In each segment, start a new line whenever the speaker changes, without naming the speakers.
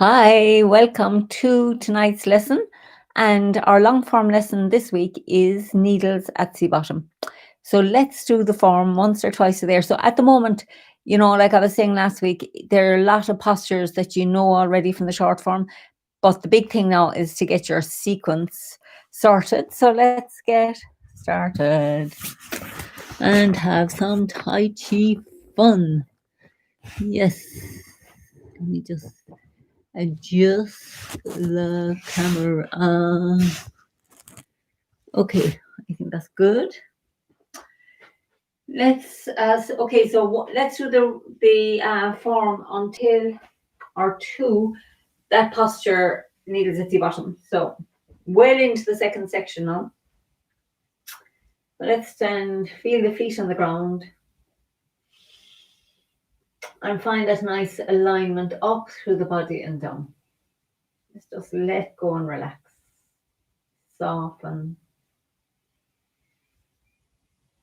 Hi, welcome to tonight's lesson. And our long form lesson this week is needles at sea bottom. So let's do the form once or twice a there. So at the moment, like I was saying last week, there are a lot of postures that you know already from the short form. But the big thing now is to get your sequence sorted. So let's get started and have some Tai Chi fun. Yes. Let me just adjust the camera. Okay, I think that's good. Let's let's do the form until or to that posture needles at the bottom. So well into the second section now. Let's stand, feel the feet on the ground, and find that nice alignment up through the body and down. Let's just let go and relax. Soften.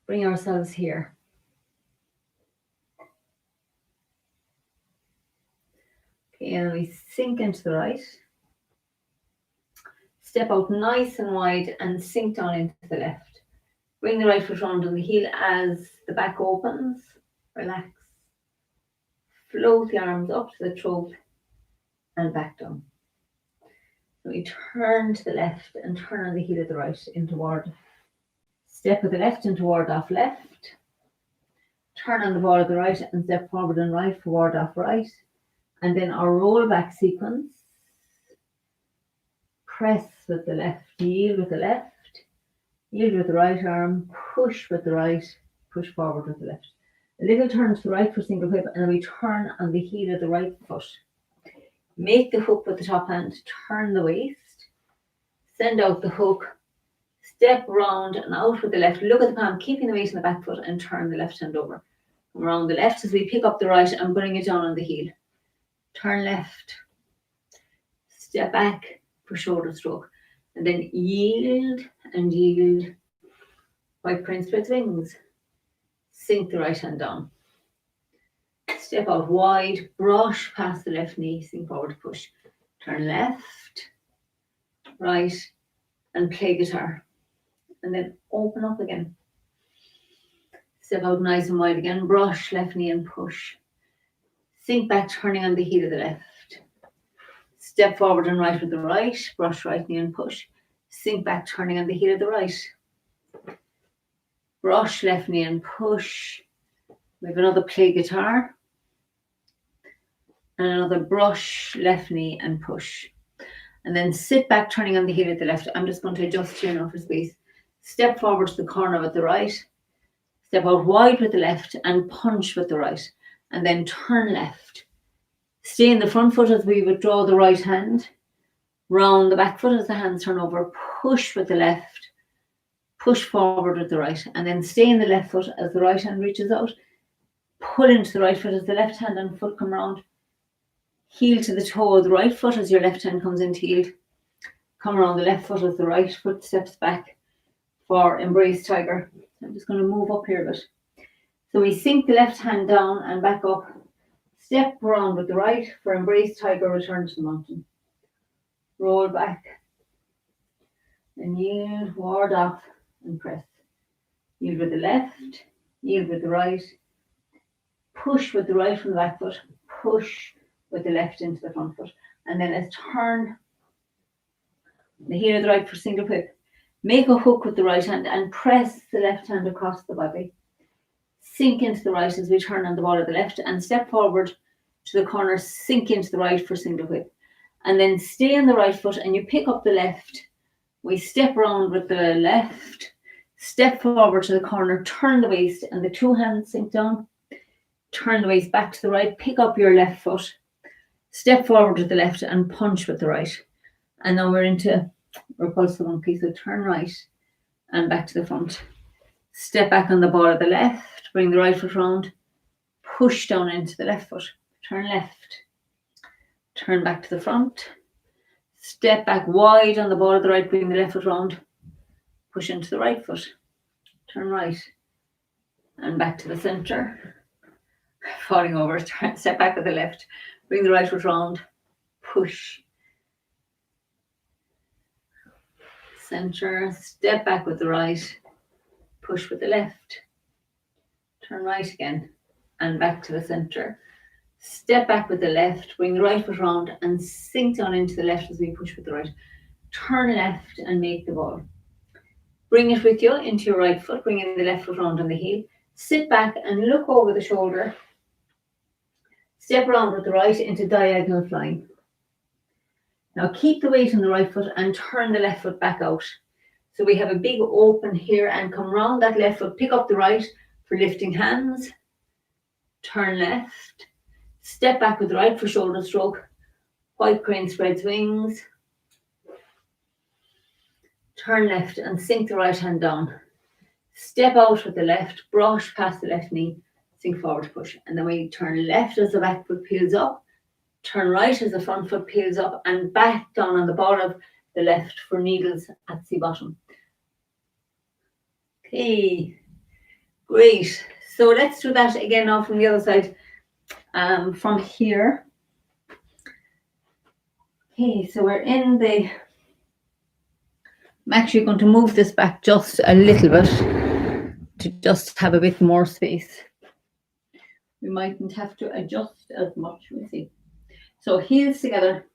Bring ourselves here. Okay, and we sink into the right. Step out nice and wide and sink down into the left. Bring the right foot round on the heel as the back opens. Relax. Float the arms up to the throat and back down. So we turn to the left and turn on the heel of the right in toward. Step with the left into ward off left. Turn on the ball of the right and step forward and right for ward off right. And then our roll back sequence. Press with the left, yield with the left, yield with the right arm, push with the right, push forward with the left. A little turn to the right for single whip, and then we turn on the heel of the right foot. Make the hook with the top hand, turn the waist, send out the hook, step round and out with the left. Look at the palm, keeping the weight in the back foot, and turn the left hand over. Come around the left as we pick up the right and bring it down on the heel. Turn left, step back for shoulder stroke, and then yield and yield. White prince with wings. Sink the right hand down. Step out wide, brush past the left knee, sink forward, push. Turn left, right, and play guitar. And then open up again. Step out nice and wide again, brush left knee and push. Sink back, turning on the heel of the left. Step forward and right with the right, brush right knee and push. Sink back, turning on the heel of the right. Brush left knee and push. We have another play guitar. And another brush left knee and push. And then sit back, turning on the heel of the left. I'm just going to adjust here now for space. Step forward to the corner with the right. Step out wide with the left and punch with the right. And then turn left. Stay in the front foot as we withdraw the right hand. Round the back foot as the hands turn over. Push with the left. Push forward with the right. And then stay in the left foot as the right hand reaches out. Pull into the right foot as the left hand and foot come round. Heel to the toe of the right foot as your left hand comes into heel. Come around the left foot as the right foot steps back for embrace tiger. I'm just going to move up here a bit. So we sink the left hand down and back up. Step around with the right for embrace tiger, return to the mountain. Roll back. And yield, ward off and press. Yield with the left, yield with the right. Push with the right from the back foot. Push with the left into the front foot. And then let's turn the heel of the right for single whip. Make a hook with the right hand and press the left hand across the body. Sink into the right as we turn on the ball of the left and step forward to the corner, sink into the right for single whip. And then stay on the right foot and you pick up the left. We step around with the left, step forward to the corner, turn the waist and the two hands sink down. Turn the waist back to the right, pick up your left foot, step forward with the left and punch with the right. And now we're into repulsive one piece. So turn right and back to the front. Step back on the ball of the left, bring the right foot round, push down into the left foot, turn left, turn back to the front, step back wide on the ball of the right, bring the left foot round, push into the right foot, turn right and back to the center, falling over, step back with the left, bring the right foot round, push. Center, step back with the right, push with the left. Turn right again and back to the center. Step back with the left, bring the right foot round and sink down into the left as we push with the right. Turn left and make the ball. Bring it with you into your right foot, bringing the left foot round on the heel. Sit back and look over the shoulder. Step around with the right into diagonal flying. Now keep the weight on the right foot and turn the left foot back out. So we have a big open here and come round that left foot, pick up the right for lifting hands. Turn left. Step back with the right for shoulder stroke. White crane spreads wings. Turn left and sink the right hand down. Step out with the left, brush past the left knee, sink forward, push. And then we turn left as the back foot peels up. Turn right as the front foot peels up and back down on the ball of the left for needles at the bottom. Okay, great. So let's do that again now from the other side, from here. Okay, so we're in the... I'm actually going to move this back just a little bit to just have a bit more space. We mightn't have to adjust as much, we'll see. So heels together.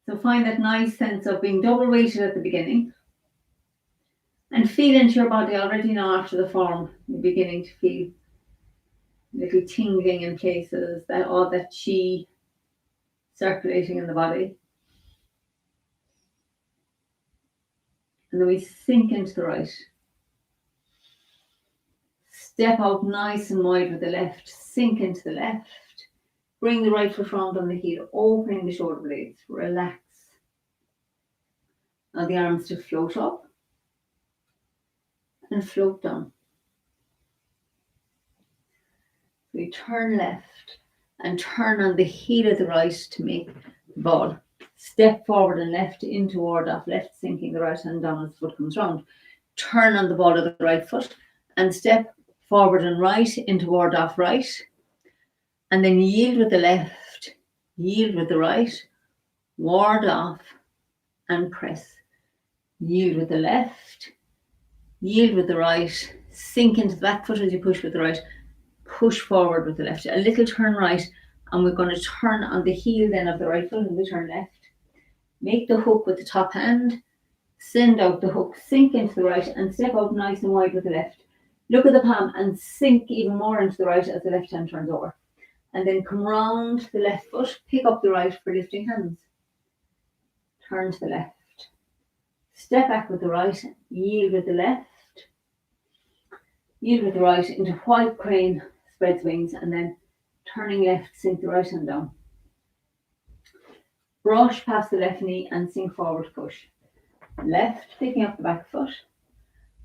So find that nice sense of being double weighted at the beginning. And feel into your body already now after the form. You're beginning to feel little tingling in places, that all that chi circulating in the body. And then we sink into the right. Step out nice and wide with the left. Sink into the left. Bring the right foot round on the heel, opening the shoulder blades. Relax. Now the arms to float up and float down. We turn left and turn on the heel of the right to make the ball. Step forward and left in toward off left, sinking the right hand down as the foot comes round. Turn on the ball of the right foot and step forward and right in toward off right. And then yield with the left, yield with the right, ward off and press. Yield with the left, yield with the right, sink into the back foot as you push with the right, push forward with the left. A little turn right, and we're going to turn on the heel then of the right foot and we turn left. Make the hook with the top hand, send out the hook, sink into the right and step out nice and wide with the left. Look at the palm and sink even more into the right as the left hand turns over. And then come round the left foot, pick up the right for lifting hands. Turn to the left. Step back with the right, yield with the left. Yield with the right into white crane, spreads wings, and then turning left, sink the right hand down. Brush past the left knee and sink forward, push. Left, picking up the back foot.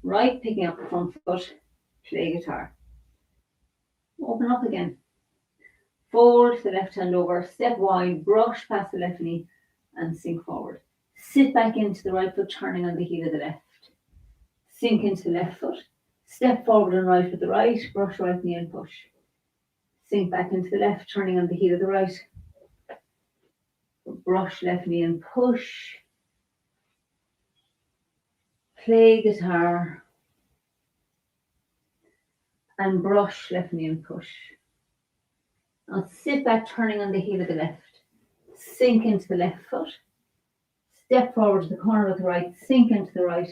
Right, picking up the front foot. Play guitar. Open up again. Fold the left hand over, step wide, brush past the left knee and sink forward. Sit back into the right foot, turning on the heel of the left. Sink into the left foot. Step forward and right with the right, brush right knee and push. Sink back into the left, turning on the heel of the right. Brush left knee and push. Play guitar. And brush left knee and push. Now sit back, turning on the heel of the left. Sink into the left foot. Step forward to the corner of the right. Sink into the right.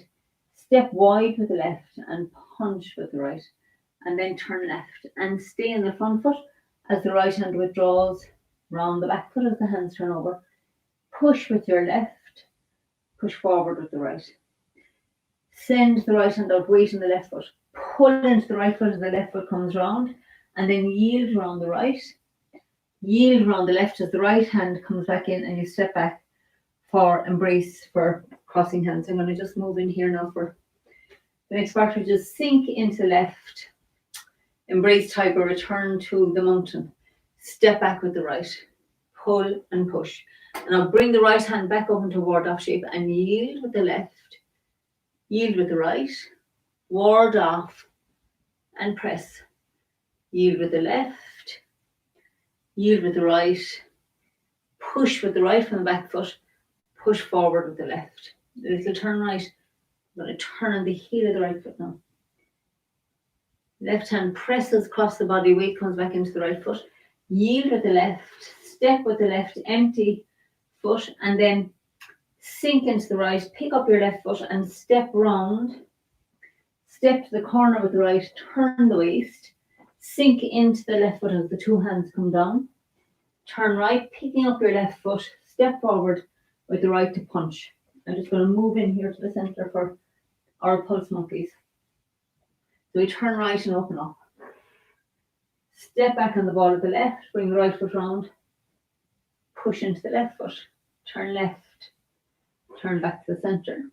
Step wide with the left and punch with the right. And then turn left. And stay in the front foot as the right hand withdraws round the back foot as the hands turn over. Push with your left. Push forward with the right. Send the right hand out, weight in the left foot. Pull into the right foot as the left foot comes round. And then yield around the right. Yield around the left as the right hand comes back in and you step back for embrace for crossing hands. I'm going to just move in here now for the next part, which is sink into left. Embrace tiger, return to the mountain. Step back with the right. Pull and push. And I'll bring the right hand back up into ward off shape and yield with the left. Yield with the right. Ward off and press. Yield with the left. Yield with the right, push with the right from the back foot, push forward with the left. A little turn right. I'm going to turn on the heel of the right foot now. Left hand presses across the body, weight comes back into the right foot. Yield with the left, step with the left, empty foot, and then sink into the right, pick up your left foot and step round. Step to the corner with the right, turn the waist, sink into the left foot as the two hands come down. Turn right, picking up your left foot, step forward with the right to punch. I'm just going to move in here to the centre for our pulse monkeys. So we turn right and open up. Step back on the ball of the left, bring the right foot round, push into the left foot, turn left, turn back to the centre.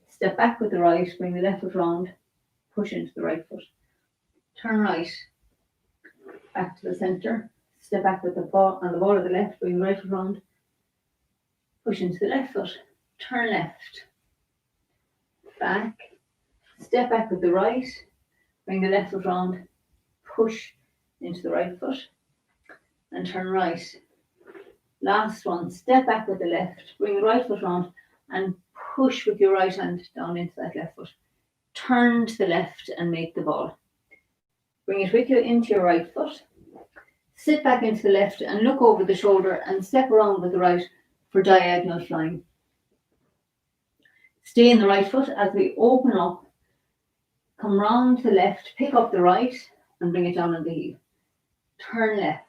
Step back with the right, bring the left foot round, push into the right foot. Turn right, back to the centre. Step back with the ball on the ball of the left, bring the right foot round, push into the left foot. Turn left, back, step back with the right, bring the left foot round, push into the right foot, and turn right. Last one, step back with the left, bring the right foot round, and push with your right hand down into that left foot. Turn to the left and make the ball. Bring it with you into your right foot. Sit back into the left and look over the shoulder and step around with the right for diagonal flying. Stay in the right foot as we open up. Come round to the left, pick up the right and bring it down on the heel. Turn left.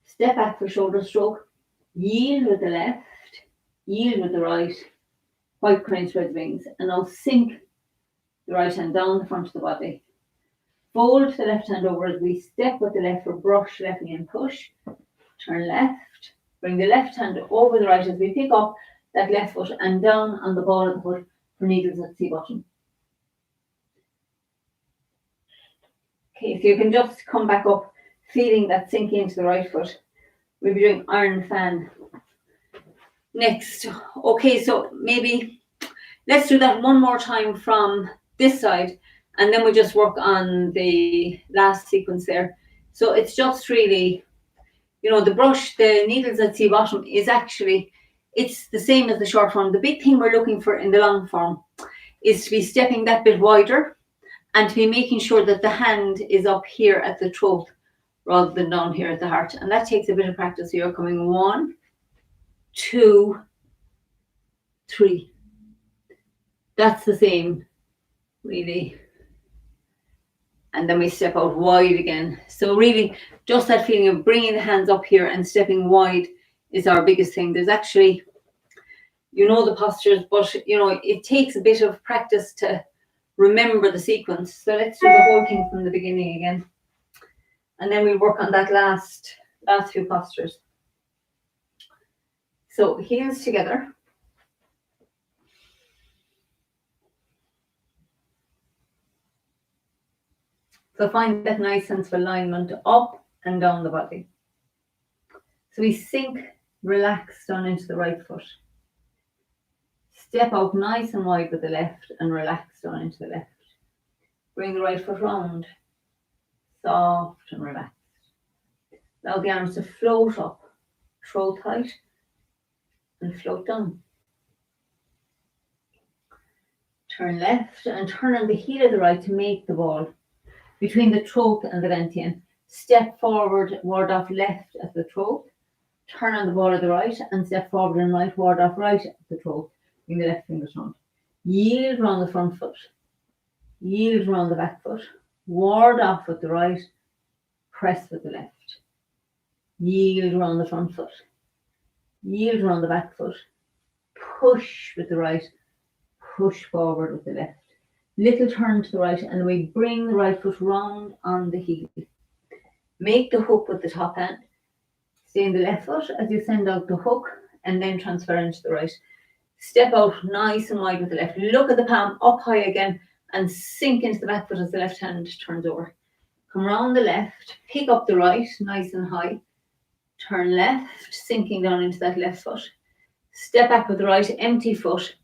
Step back for shoulder stroke. Yield with the left, yield with the right. White crane spreads wings. And now sink the right hand down the front of the body. Fold the left hand over as we step with the left for brush, left knee and push. Turn left. Bring the left hand over the right as we pick up that left foot and down on the ball of the foot for needles at sea bottom. Okay, so you can just come back up feeling that sinking into the right foot. We'll be doing iron fan next. Okay, so maybe let's do that one more time from this side and then we'll just work on the last sequence there. So it's just really, you know, the brush, the needles at sea bottom is actually, it's the same as the short form. The big thing we're looking for in the long form is to be stepping that bit wider and to be making sure that the hand is up here at the throat rather than down here at the heart. And that takes a bit of practice. So you're coming 1, 2, 3. That's the same, really. And then we step out wide again. So really, just that feeling of bringing the hands up here and stepping wide is our biggest thing. There's actually, you know, the postures, but, you know, it takes a bit of practice to remember the sequence. So let's do the whole thing from the beginning again. And then we'll work on that last few postures. So heels together. So find that nice sense of alignment up and down the body. So we sink, relax down into the right foot. Step out nice and wide with the left and relax down into the left. Bring the right foot round, soft and relaxed. Allow the arms to float up, throat height, and float down. Turn left and turn on the heel of the right to make the ball between the throat and the dantian. Step forward, ward off left at the throat. Turn on the ball of the right and step forward and right, ward off right at the throat. Bring the left fingers round. Yield around the front foot. Yield around the back foot. Ward off with the right. Press with the left. Yield around the front foot. Yield around the back foot. Push with the right. Push forward with the left. Little turn to the right and we bring the right foot round on the heel. Make the hook with the top hand. Stay in the left foot as you send out the hook and then transfer into the right. Step out nice and wide with the left. Look at the palm up high again and sink into the back foot as the left hand turns over. Come round the left, pick up the right nice and high. Turn left, sinking down into that left foot. Step back with the right, empty foot,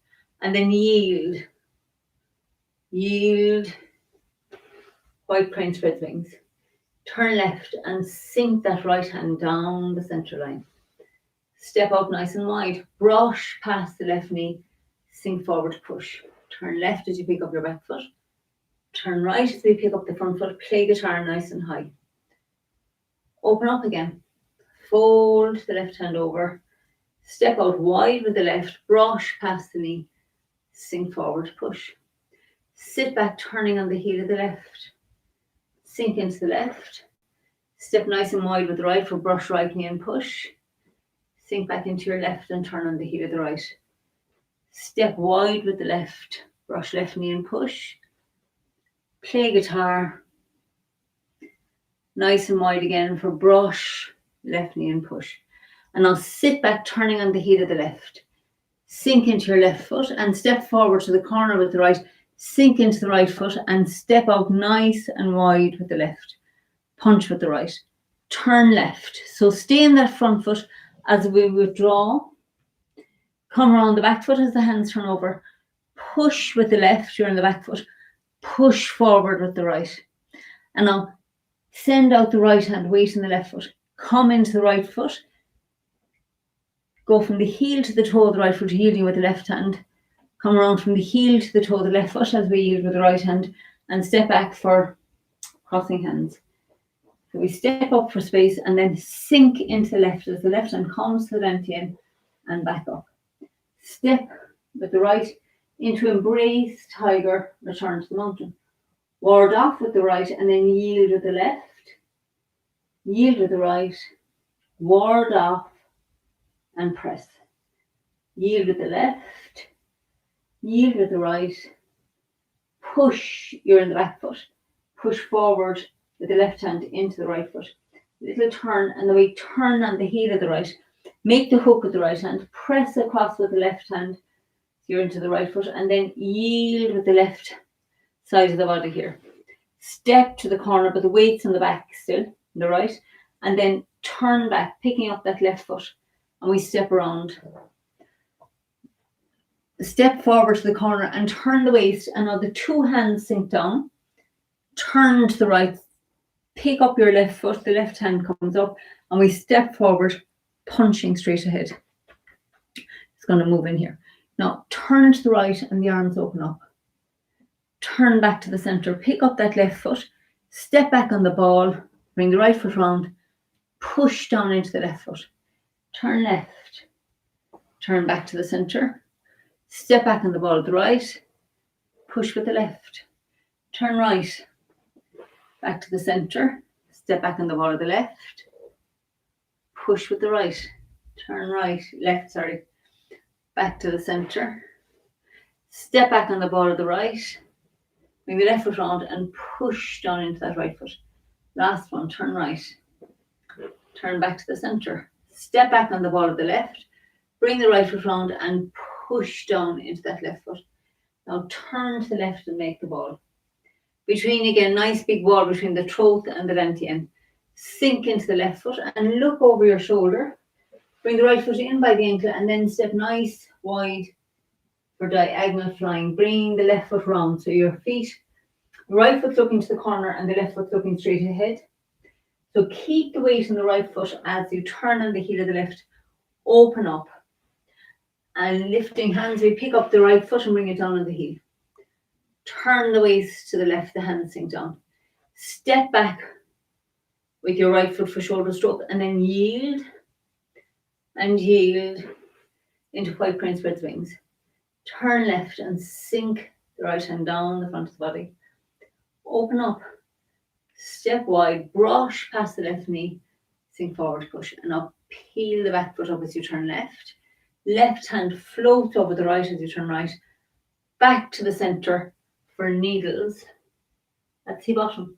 and then yield. Yield. White crane spreads wings. Turn left and sink that right hand down the center line. Step out nice and wide. Brush past the left knee. Sink forward, push. Turn left as you pick up your back foot. Turn right as we pick up the front foot. Play guitar nice and high. Open up again. Fold the left hand over. Step out wide with the left. Brush past the knee. Sink forward, push. Sit back, turning on the heel of the left. Sink into the left. Step nice and wide with the right foot. Brush right knee and push. Sink back into your left and turn on the heel of the right. Step wide with the left. Brush left knee and push. Play guitar. Nice and wide again for brush, left knee and push. And now sit back, turning on the heel of the left. Sink into your left foot and step forward to the corner with the right. Sink into the right foot and step out nice and wide with the left. Punch with the right. Turn left. So stay in that front foot as we withdraw. Come around the back foot as the hands turn over. Push with the left, you're in the back foot. Push forward with the right. And now send out the right hand, weight in the left foot. Come into the right foot. Go from the heel to the toe of the right foot, yielding with the left hand. Come around from the heel to the toe of the left foot as we yield with the right hand. And step back for crossing hands. So we step up for space and then sink into the left as the left hand comes to the dantian and back up. Step with the right into embrace tiger, return to the mountain. Ward off with the right and then yield with the left. Yield with the right. Ward off and press. Yield with the left. Yield with the right. Push, you're in the back foot. Push forward with the left hand into the right foot. Little turn, and then we turn on the heel of the right. Make the hook with the right hand. Press across with the left hand. You're into the right foot, and then yield with the left side of the body here. Step to the corner, but the weight's on the back still, the right, and then turn back, picking up that left foot, and we step around. Step forward to the corner and turn the waist, and now the two hands sink down. Turn to the right, pick up your left foot, the left hand comes up, and we step forward, punching straight ahead. It's going to move in here. Now turn to the right and the arms open up. Turn back to the center, pick up that left foot, step back on the ball, bring the right foot round, push down into the left foot. Turn left, turn back to the center, step back on the ball with the right, push with the left. Turn right, back to the center, step back on the ball with the left, push with the right. Turn right, left, sorry. Back to the center, step back on the ball of the right, bring the left foot round and push down into that right foot. Last one, turn right, turn back to the center, step back on the ball of the left, bring the right foot round and push down into that left foot. Now turn to the left and make the ball. Between again, nice big ball between the throat and the dantian. Sink into the left foot and look over your shoulder. Bring the right foot in by the ankle and then step nice wide for diagonal flying. Bring the left foot round. So your feet, the right foot looking to the corner and the left foot looking straight ahead. So keep the weight on the right foot as you turn on the heel of the left. Open up. And lifting hands, we pick up the right foot and bring it down on the heel. Turn the waist to the left, the hands sink down. Step back with your right foot for shoulder stroke and then yield. And yield into white crane spread wings. Turn left and sink the right hand down the front of the body. Open up. Step wide. Brush past the left knee. Sink forward, push. And now peel the back foot up as you turn left. Left hand float over the right as you turn right. Back to the center for needles. That's the bottom.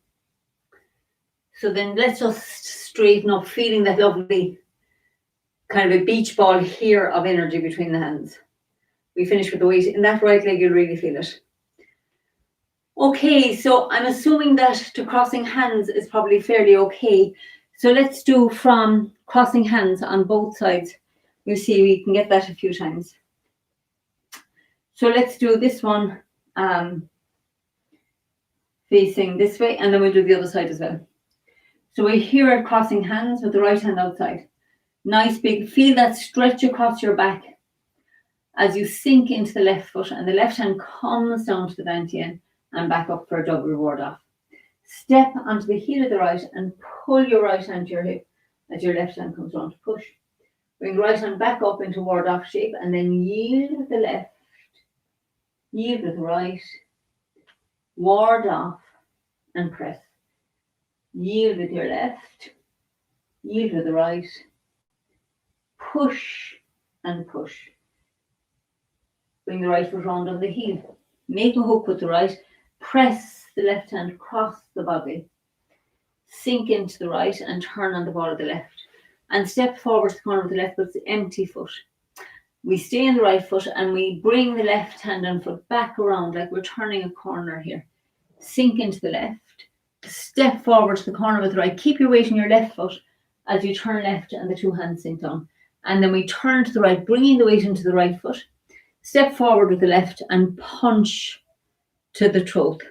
So then let's just straighten up, feeling that lovely kind of a beach ball here of energy between the hands. We finish with the weight in that right leg, you'll really feel it. Okay, so I'm assuming that the crossing hands is probably fairly okay. So let's do from crossing hands on both sides. We'll see, we can get that a few times. So let's do this one facing this way, and then we'll do the other side as well. So we're here at crossing hands with the right hand outside. Nice big, feel that stretch across your back as you sink into the left foot, and the left hand comes down to the dantian and back up for a double ward off. Step onto the heel of the right and pull your right hand to your hip as your left hand comes round to push. Bring the right hand back up into ward off shape, and then yield with the left, yield with the right, ward off and press. Yield with your left, yield with the right, push and push. Bring the right foot round on the heel. Make a hook with the right, press the left hand across the body. Sink into the right and turn on the ball of the left. And step forward to the corner of the left foot, empty foot. We stay in the right foot and we bring the left hand and foot back around like we're turning a corner here. Sink into the left. Step forward to the corner with the right. Keep your weight in your left foot as you turn left and the two hands sink down. And then we turn to the right, bringing the weight into the right foot. Step forward with the left and punch to the throat.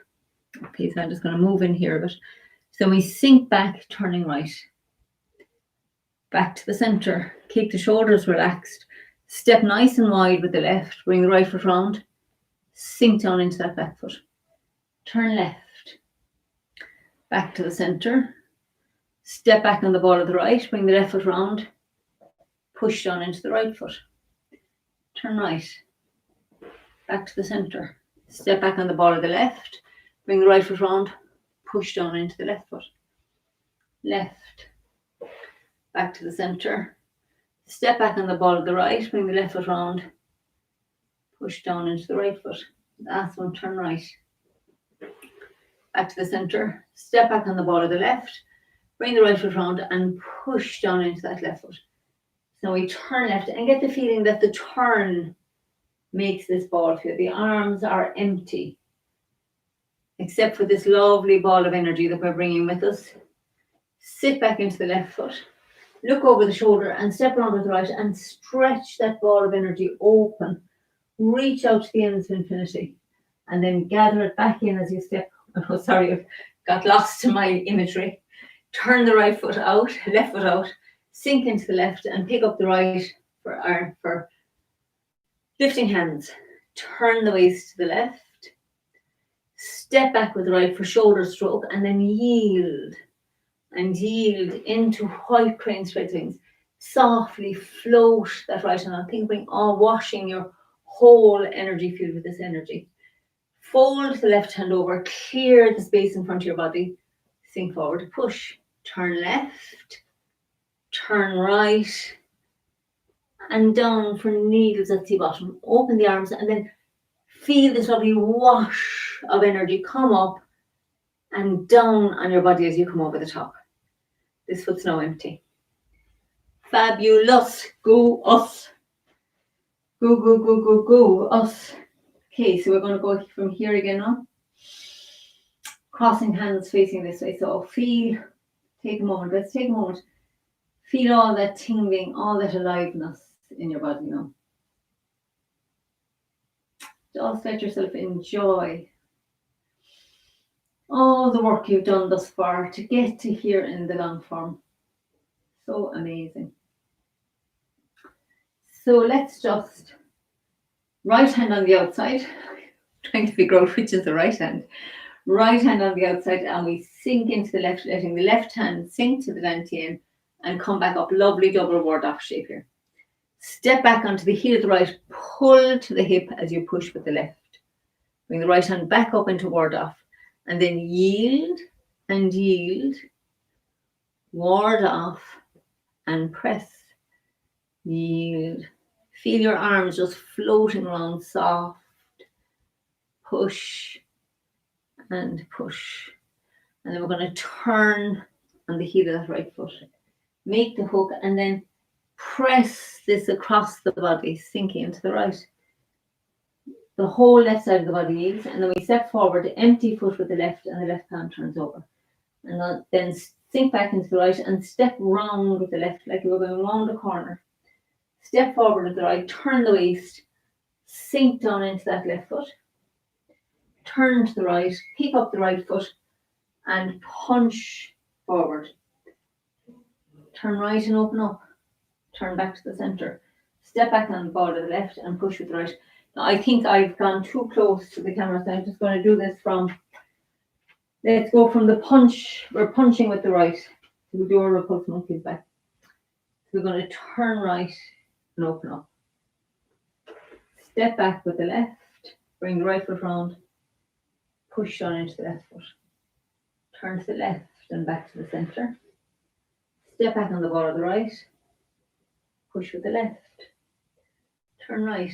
Okay, so I'm just going to move in here a bit. So we sink back, turning right. Back to the center. Keep the shoulders relaxed. Step nice and wide with the left. Bring the right foot round. Sink down into that back foot. Turn left. Back to the center. Step back on the ball of the right. Bring the left foot round. Push down into the right foot. Turn right. Back to the center. Step back on the ball of the left. Bring the right foot round. Push down into the left foot. Left. Back to the center. Step back on the ball of the right. Bring the left foot round. Push down into the right foot. Last one, turn right. Back to the center. Step back on the ball of the left. Bring the right foot round and push down into that left foot. So we turn left and get the feeling that the turn makes this ball feel. The arms are empty, except for this lovely ball of energy that we're bringing with us. Sit back into the left foot. Look over the shoulder and step around with the right and stretch that ball of energy open. Reach out to the ends of infinity and then gather it back in as you step. Oh, sorry, I've got lost in my imagery. Turn the right foot out, left foot out, sink into the left and pick up the right for lifting hands. Turn the waist to the left. Step back with the right for shoulder stroke and then yield. And yield into white crane spread wings. Softly float that right hand. Think bring all washing your whole energy field with this energy. Fold the left hand over, clear the space in front of your body. Sink forward, push, turn left, turn right, and down for needles at the bottom. Open the arms and then feel this lovely wash of energy come up and down on your body as you come over the top. This foot's now empty. Fabulous. Go us. Go, go, go, go, go us. Okay, so we're going to go from here again now. Crossing hands facing this way. So feel, take a moment. Let's take a moment. Feel all that tingling, all that aliveness in your body now. Just let yourself enjoy all the work you've done thus far to get to here in the long form. So amazing. So let's just right hand on the outside, trying to figure out which is the right hand. Right hand on the outside and we sink into the left, letting the left hand sink to the dantian and come back up. Lovely double ward off shape here. Step back onto the heel of the right, pull to the hip as you push with the left. Bring the right hand back up into ward off. And then yield and yield, ward off and press, yield. Feel your arms just floating around soft, push and push. And then we're going to turn on the heel of that right foot. Make the hook and then press this across the body, sinking into the right. The whole left side of the body yields, and then we step forward, empty foot with the left, and the left palm turns over. And then sink back into the right and step round with the left, like you were going round the corner. Step forward with the right, turn the waist, sink down into that left foot. Turn to the right, pick up the right foot, and punch forward. Turn right and open up. turn back to the center. Step back on the ball of the left and push with the right. Now, I think I've gone too close to the camera, so I'm just going to do this from, let's go from the punch, we're punching with the right. We'll do our repulse monkeys back. We're going to turn right and open up. Step back with the left, bring the right foot round, push down into the left foot. Turn to the left and back to the center. Step back on the ball of the right, push with the left. Turn right,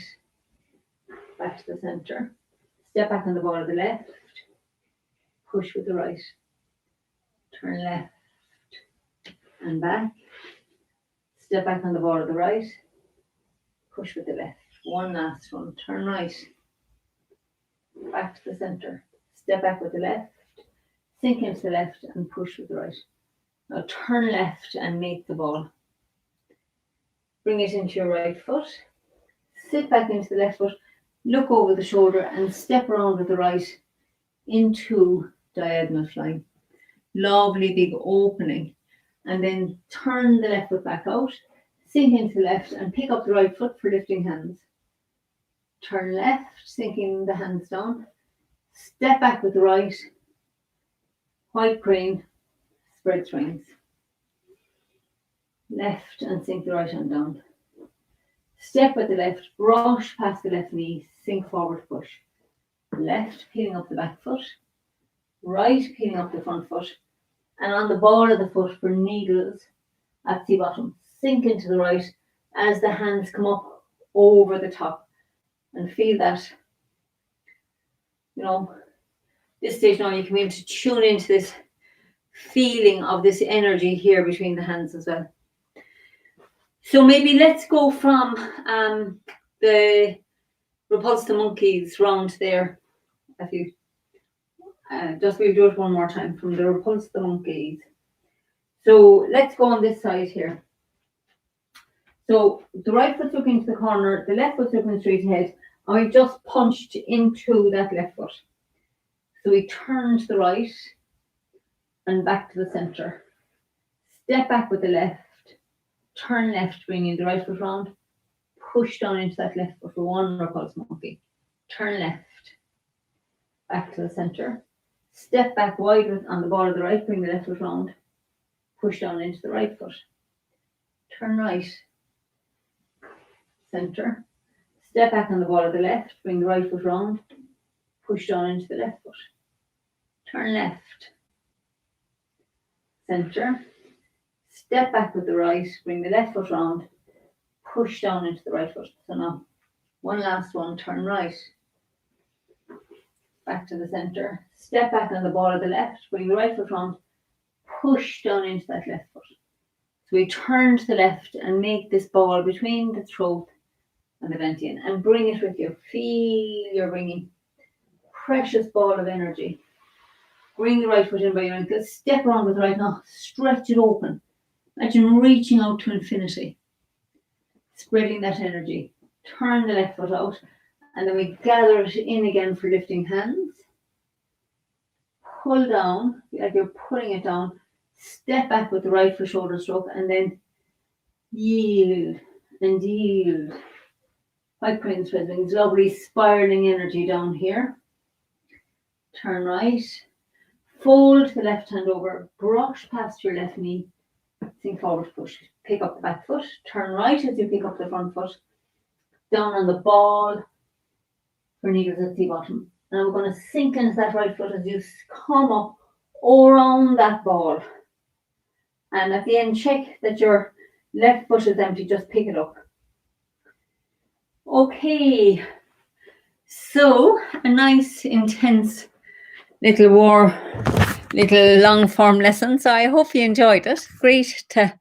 back to the center. Step back on the ball of the left, push with the right. Turn left and back. Step back on the ball of the right, push with the left. One last one. Turn right, back to the center. Step back with the left, sink into the left and push with the right. Now turn left and make the ball. Bring it into your right foot. Sit back into the left foot. Look over the shoulder and step around with the right into diagonal flying. Lovely big opening. And then turn the left foot back out. Sink into the left and pick up the right foot for lifting hands. Turn left, sinking the hands down. Step back with the right. White crane, spread strings. Left and sink the right hand down. Step with the left, brush past the left knee, sink forward, push. Left, peeling up the back foot. Right, peeling up the front foot. And on the ball of the foot for needles at the bottom. Sink into the right as the hands come up over the top. And feel that, this stage now you can begin to tune into this feeling of this energy here between the hands as well. So maybe let's go from the repulse the monkeys round there. If you we'll do it one more time from the repulse the monkeys. So let's go on this side here. So the right foot's looking to the corner, the left foot's looking straight ahead, and we've just punched into that left foot. So we turn to the right and back to the center. Step back with the left, turn left, bringing the right foot round, push down into that left foot for one repulse monkey. Turn left, back to the center. Step back wide on the ball of the right, bring the left foot round, push down into the right foot. Turn right, center. Step back on the ball of the left, bring the right foot round, push down into the left foot. Turn left, center. Step back with the right, bring the left foot round, push down into the right foot. So now, one last one, turn right, back to the center. Step back on the ball of the left, bring the right foot round, push down into that left foot. So we turn to the left and make this ball between the throat and the ventian and bring it with you. Feel you're bringing precious ball of energy. Bring the right foot in by your ankle. Step around with the right now. Stretch it open. Imagine reaching out to infinity. Spreading that energy. Turn the left foot out. And then we gather it in again for lifting hands. Pull down, like you're pulling it down. Step back with the right for shoulder stroke. And then yield and yield. White crane spread wings. Lovely spiraling energy down here. Turn right. Fold the left hand over, brush past your left knee, sink forward, push. Pick up the back foot, turn right as you pick up the front foot, down on the ball for needles at the bottom. And we're going to sink into that right foot as you come up around that ball. And at the end, check that your left foot is empty, just pick it up. Okay, so a nice, intense little long form lesson. So I hope you enjoyed it. Great to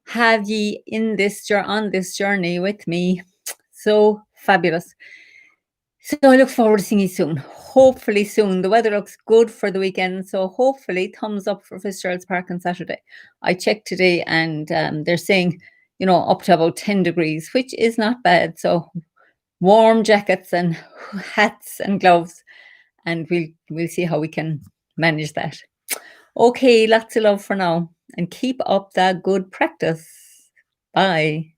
have ye on this journey with me. So fabulous. So I look forward to seeing you soon. Hopefully soon. The weather looks good for the weekend. So hopefully thumbs up for Fitzgerald's Park on Saturday. I checked today and they're saying, up to about 10 degrees, which is not bad. So warm jackets and hats and gloves. And we'll see how we can manage that. Okay, lots of love for now. And keep up that good practice. Bye.